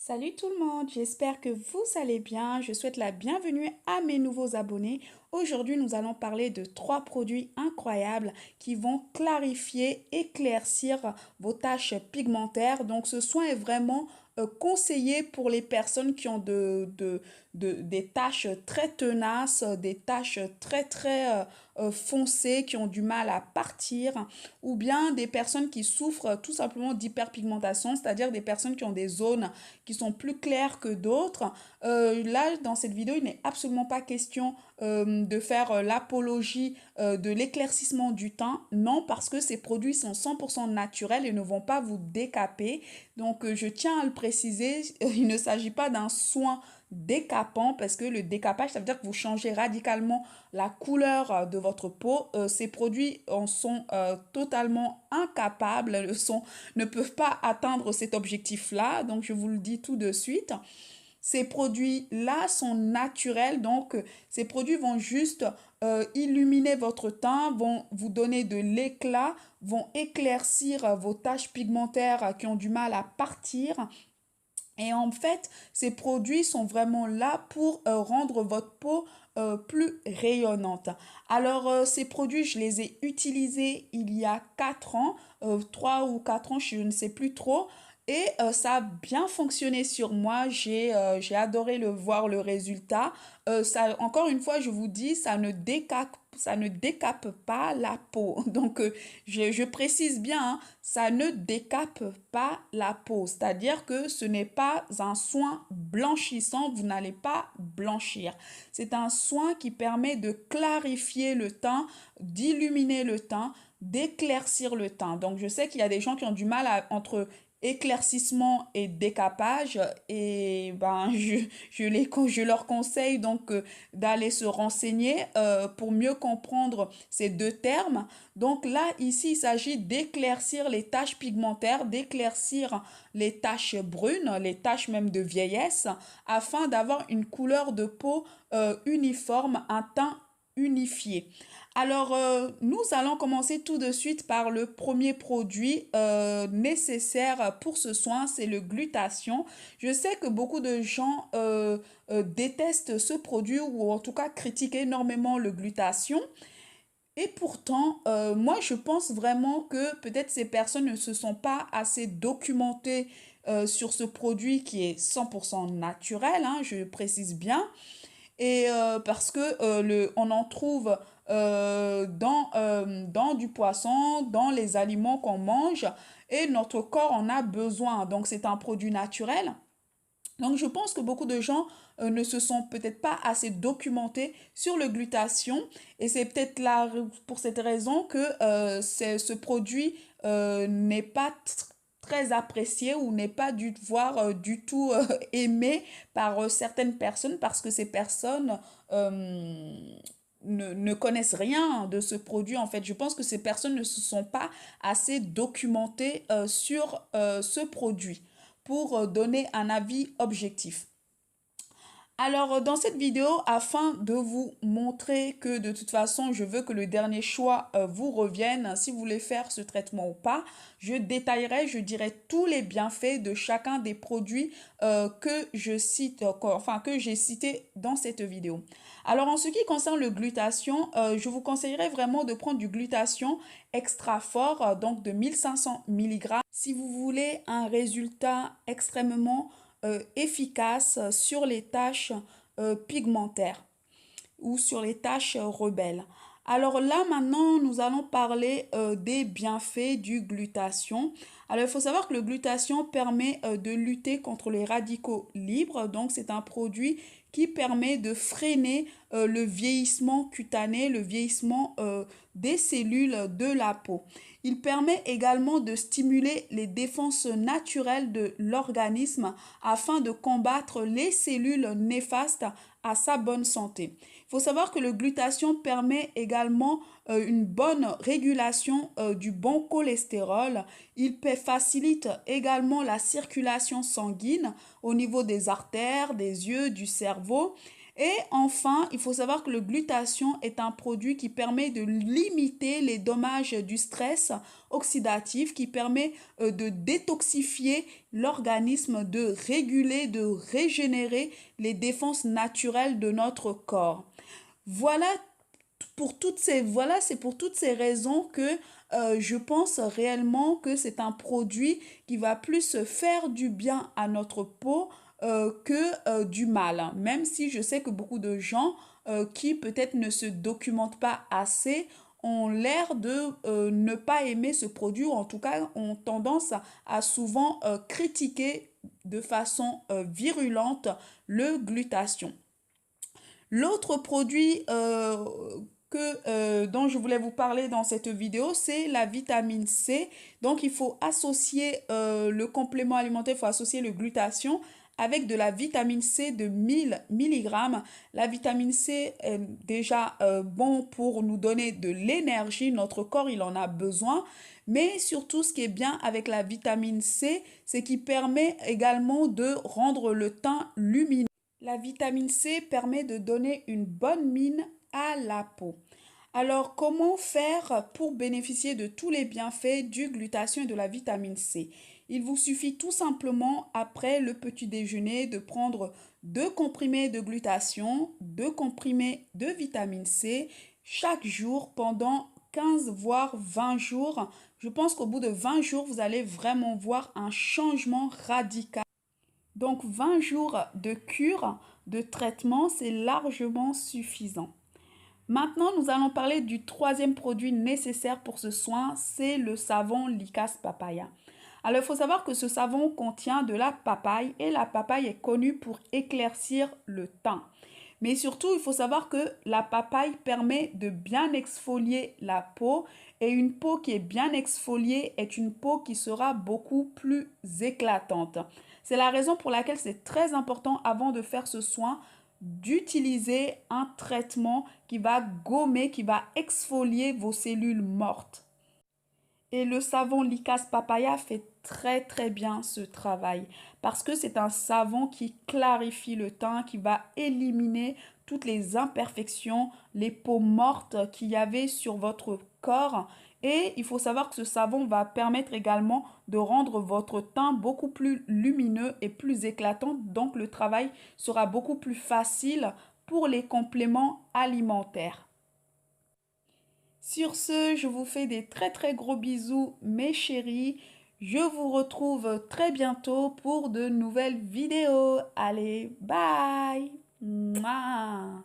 Salut tout le monde, j'espère que vous allez bien. Je souhaite la bienvenue à mes nouveaux abonnés. Aujourd'hui, nous allons parler de trois produits incroyables qui vont clarifier, éclaircir vos taches pigmentaires. Donc, ce soin est vraiment conseillé pour les personnes qui ont des taches très tenaces, des taches très foncées, qui ont du mal à partir, ou bien des personnes qui souffrent tout simplement d'hyperpigmentation, c'est-à-dire des personnes qui ont des zones qui sont plus claires que d'autres. Là, dans cette vidéo, il n'est absolument pas question de faire l'apologie de l'éclaircissement du teint. Non, parce que ces produits sont 100% naturels et ne vont pas vous décaper. Donc, je tiens à le préciser, il ne s'agit pas d'un soin décapant parce que le décapage, ça veut dire que vous changez radicalement la couleur de votre peau. Ces produits en sont totalement incapables, ne peuvent pas atteindre cet objectif-là. Donc, je vous le dis tout de suite. Ces produits-là sont naturels, donc ces produits vont juste illuminer votre teint, vont vous donner de l'éclat, vont éclaircir vos taches pigmentaires qui ont du mal à partir. Et en fait, ces produits sont vraiment là pour rendre votre peau plus rayonnante. Alors, ces produits, je les ai utilisés il y a 4 ans, 3 ou 4 ans, je ne sais plus trop. Et ça a bien fonctionné sur moi. J'ai adoré voir le résultat. Encore une fois, je vous dis, ça ne décape pas la peau. Donc, je précise bien, hein, ça ne décape pas la peau. C'est-à-dire que ce n'est pas un soin blanchissant. Vous n'allez pas blanchir. C'est un soin qui permet de clarifier le teint, d'illuminer le teint, d'éclaircir le teint. Donc, je sais qu'il y a des gens qui ont du mal entre éclaircissement et décapage et ben je leur conseille donc d'aller se renseigner pour mieux comprendre ces deux termes. Donc là ici il s'agit d'éclaircir les taches pigmentaires, d'éclaircir les taches brunes, les taches même de vieillesse afin d'avoir une couleur de peau uniforme, un teint unifié. Alors, nous allons commencer tout de suite par le premier produit nécessaire pour ce soin, c'est le glutathion. Je sais que beaucoup de gens détestent ce produit ou en tout cas critiquent énormément le glutathion. Et pourtant, moi, je pense vraiment que peut-être ces personnes ne se sont pas assez documentées sur ce produit qui est 100% naturel, hein, je précise bien. Et parce que on en trouve dans du poisson, dans les aliments qu'on mange, et notre corps en a besoin. Donc c'est un produit naturel. Donc je pense que beaucoup de gens ne se sont peut-être pas assez documentés sur le glutathion et c'est peut-être là pour cette raison que ce produit n'est pas très apprécié ou n'est pas du tout aimé par certaines personnes parce que ces personnes ne connaissent rien de ce produit. En fait, je pense que ces personnes ne se sont pas assez documentées sur ce produit pour donner un avis objectif. Alors, dans cette vidéo, afin de vous montrer que de toute façon, je veux que le dernier choix vous revienne, si vous voulez faire ce traitement ou pas, je détaillerai, je dirai tous les bienfaits de chacun des produits que je cite, enfin que j'ai cités dans cette vidéo. Alors, en ce qui concerne le glutathion, je vous conseillerais vraiment de prendre du glutathion extra fort, donc de 1500 mg, si vous voulez un résultat extrêmement efficace sur les taches pigmentaires ou sur les taches rebelles. Alors là, maintenant, nous allons parler des bienfaits du glutathion. Alors, il faut savoir que le glutathion permet de lutter contre les radicaux libres. Donc, c'est un produit qui permet de freiner le vieillissement cutané, le vieillissement des cellules de la peau. Il permet également de stimuler les défenses naturelles de l'organisme afin de combattre les cellules néfastes à sa bonne santé. Il faut savoir que le glutathion permet également une bonne régulation du bon cholestérol. Il facilite également la circulation sanguine au niveau des artères, des yeux, du cerveau. Et enfin, il faut savoir que le glutathion est un produit qui permet de limiter les dommages du stress oxydatif, qui permet de détoxifier l'organisme, de réguler, de régénérer les défenses naturelles de notre corps. Voilà c'est pour toutes ces raisons que je pense réellement que c'est un produit qui va plus faire du bien à notre peau que du mal, hein. Même si je sais que beaucoup de gens qui peut-être ne se documentent pas assez ont l'air de ne pas aimer ce produit ou en tout cas ont tendance à souvent critiquer de façon virulente le glutathion. L'autre produit dont je voulais vous parler dans cette vidéo, c'est la vitamine C. Donc, il faut associer le complément alimentaire, il faut associer le glutathion avec de la vitamine C de 1000 mg. La vitamine C est déjà bon pour nous donner de l'énergie. Notre corps, il en a besoin. Mais surtout, ce qui est bien avec la vitamine C, c'est qu'il permet également de rendre le teint lumineux. La vitamine C permet de donner une bonne mine à la peau. Alors, comment faire pour bénéficier de tous les bienfaits du glutathion et de la vitamine C? Il vous suffit tout simplement, après le petit déjeuner, de prendre 2 comprimés de glutathion, 2 comprimés de vitamine C chaque jour pendant 15 voire 20 jours. Je pense qu'au bout de 20 jours, vous allez vraiment voir un changement radical. Donc 20 jours de cure, de traitement, c'est largement suffisant. Maintenant, nous allons parler du troisième produit nécessaire pour ce soin, c'est le savon Lycas Papaya. Alors, il faut savoir que ce savon contient de la papaye et la papaye est connue pour éclaircir le teint. Mais surtout, il faut savoir que la papaye permet de bien exfolier la peau et une peau qui est bien exfoliée est une peau qui sera beaucoup plus éclatante. C'est la raison pour laquelle c'est très important avant de faire ce soin d'utiliser un traitement qui va gommer, qui va exfolier vos cellules mortes. Et le savon Lycas Papaya fait très très bien ce travail parce que c'est un savon qui clarifie le teint, qui va éliminer toutes les imperfections, les peaux mortes qu'il y avait sur votre corps. Et il faut savoir que ce savon va permettre également de rendre votre teint beaucoup plus lumineux et plus éclatant. Donc le travail sera beaucoup plus facile pour les compléments alimentaires. Sur ce, je vous fais des très très gros bisous mes chéris. Je vous retrouve très bientôt pour de nouvelles vidéos. Allez, bye! Mouah.